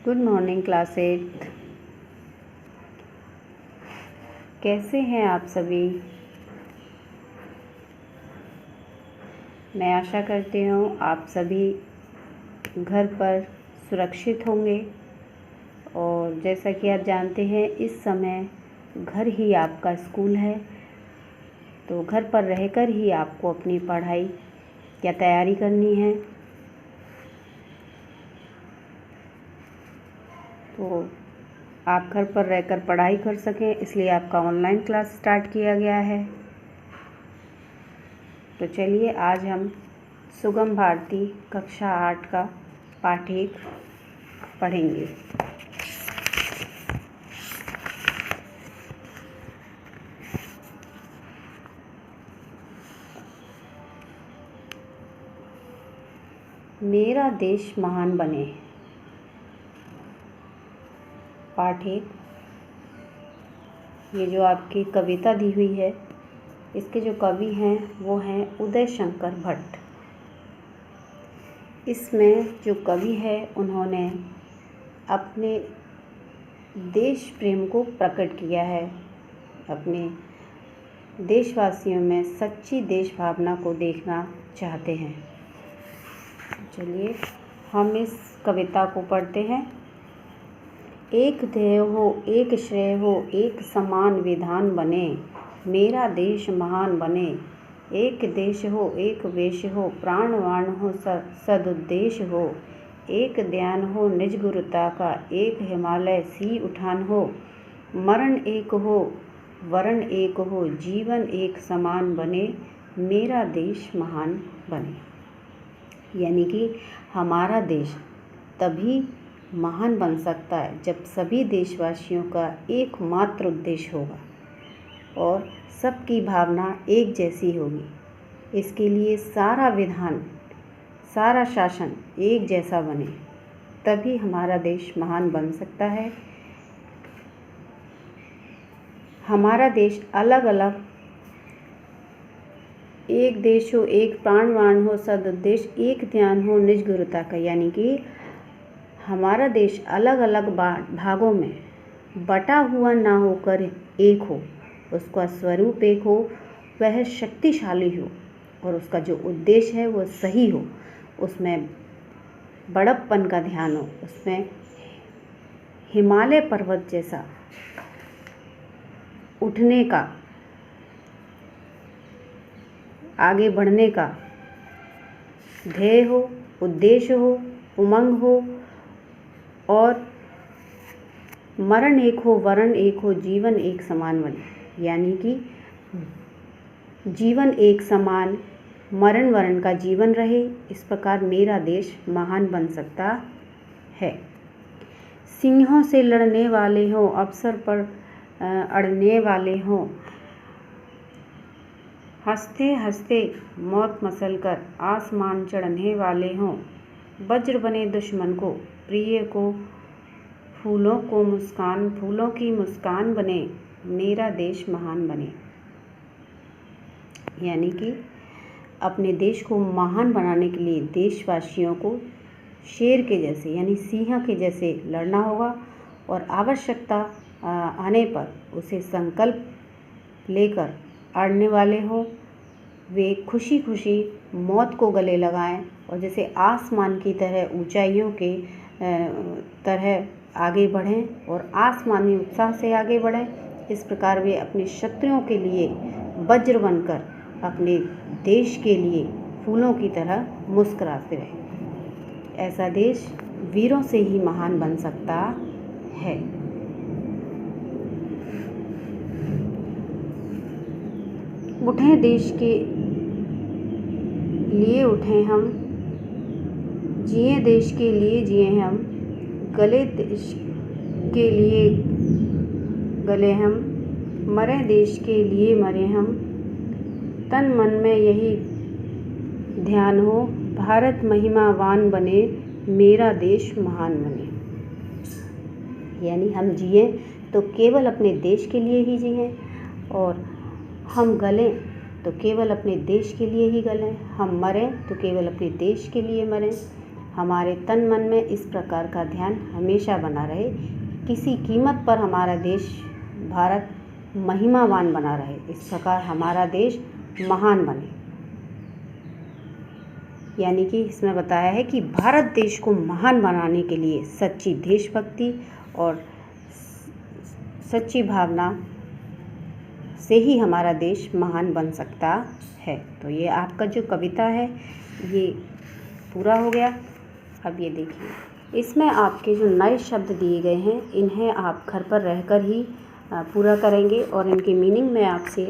Good morning class 8। कैसे हैं आप सभी। मैं आशा करती हूँ आप सभी घर पर सुरक्षित होंगे। और जैसा कि आप जानते हैं इस समय घर ही आपका स्कूल है, तो घर पर रहकर ही आपको अपनी पढ़ाई या तैयारी करनी है। तो आप घर पर रहकर पढ़ाई कर सकें इसलिए आपका ऑनलाइन क्लास स्टार्ट किया गया है। तो चलिए आज हम सुगम भारती कक्षा 8 का पाठ 1 पढ़ेंगे। मेरा देश महान बने। पाठ 1। ये जो आपकी कविता दी हुई है, इसके जो कवि हैं वो हैं उदय शंकर भट्ट। इसमें जो कवि है उन्होंने अपने देश प्रेम को प्रकट किया है, अपने देशवासियों में सच्ची देश भावना को देखना चाहते हैं। चलिए हम इस कविता को पढ़ते हैं। एक ध्येय हो, एक श्रेय हो, एक समान विधान बने, मेरा देश महान बने। एक देश हो, एक वेश हो, प्राणवान हो, सदुद्देश हो। एक ध्यान हो निज गुरुता का, एक हिमालय सी उठान हो। मरण एक हो, वरण एक हो, जीवन एक समान बने, मेरा देश महान बने। यानी कि हमारा देश तभी महान बन सकता है जब सभी देशवासियों का एकमात्र उद्देश्य होगा और सबकी भावना एक जैसी होगी। इसके लिए सारा विधान, सारा शासन एक जैसा बने, तभी हमारा देश महान बन सकता है। हमारा देश अलग अलग, एक देश हो, एक प्राणवान हो, सदुद्देश, एक ध्यान हो निज गुरुता का। यानी कि हमारा देश अलग अलग भागों में बटा हुआ ना होकर एक हो, उसका स्वरूप एक हो, वह शक्तिशाली हो और उसका जो उद्देश्य है वो सही हो, उसमें बड़प्पन का ध्यान हो, उसमें हिमालय पर्वत जैसा उठने का, आगे बढ़ने का ध्येय हो, उद्देश्य हो, उमंग हो और मरण एक हो, वरण एक हो, जीवन एक समान बने। यानी कि जीवन एक समान, मरण वरण का जीवन रहे। इस प्रकार मेरा देश महान बन सकता है। सिंहों से लड़ने वाले हों, अवसर पर अड़ने वाले हों, हंसते हंसते मौत मसल कर आसमान चढ़ने वाले हों, वज्र बने दुश्मन को, प्रिय को फूलों की मुस्कान बने, मेरा देश महान बने। यानी कि अपने देश को महान बनाने के लिए देशवासियों को शेर के जैसे यानी सिंह के जैसे लड़ना होगा और आवश्यकता आने पर उसे संकल्प लेकर अड़ने वाले हों। वे खुशी खुशी मौत को गले लगाएं और जैसे आसमान की तरह ऊंचाइयों के तरह आगे बढ़ें और आसमानी उत्साह से आगे बढ़ें। इस प्रकार वे अपने शत्रुओं के लिए वज्र बनकर अपने देश के लिए फूलों की तरह मुस्कुराते रहें। ऐसा देश वीरों से ही महान बन सकता है। उठें देश के लिए उठें हम, जिए देश के लिए जिए हम, गले देश के लिए गले हम, मरे देश के लिए मरे हम। तन मन में यही ध्यान हो, भारत महिमावान बने, मेरा देश महान बने। यानी हम जिए तो केवल अपने देश के लिए ही जिए और हम गलें तो केवल अपने देश के लिए ही गलें, हम मरें तो केवल अपने देश के लिए मरें। हमारे तन मन में इस प्रकार का ध्यान हमेशा बना रहे, किसी कीमत पर हमारा देश भारत महिमावान बना रहे, इस प्रकार हमारा देश महान बने। यानी कि इसमें बताया है कि भारत देश को महान बनाने के लिए सच्ची देशभक्ति और सच्ची भावना से ही हमारा देश महान बन सकता है। तो ये आपका जो कविता है ये पूरा हो गया। अब ये देखिए, इसमें आपके जो नए शब्द दिए गए हैं इन्हें आप घर पर रहकर ही पूरा करेंगे और इनकी मीनिंग मैं आपसे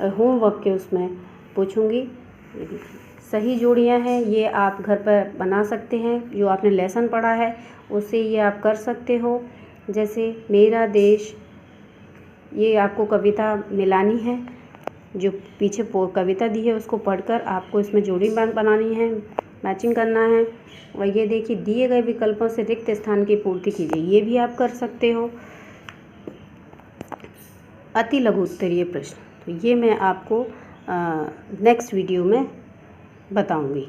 होमवर्क के उसमें पूछूंगी। ये देखिए, सही जोड़ियां हैं, ये आप घर पर बना सकते हैं। जो आपने लेसन पढ़ा है उससे ये आप कर सकते हो। जैसे मेरा देश, ये आपको कविता मिलानी है, जो पीछे कविता दी है उसको पढ़कर आपको इसमें जोड़ी बनानी है, मैचिंग करना है। और ये देखिए, दिए गए विकल्पों से रिक्त स्थान की पूर्ति कीजिए, ये भी आप कर सकते हो। अति लघु उत्तरीय प्रश्न, तो ये मैं आपको नेक्स्ट वीडियो में बताऊंगी।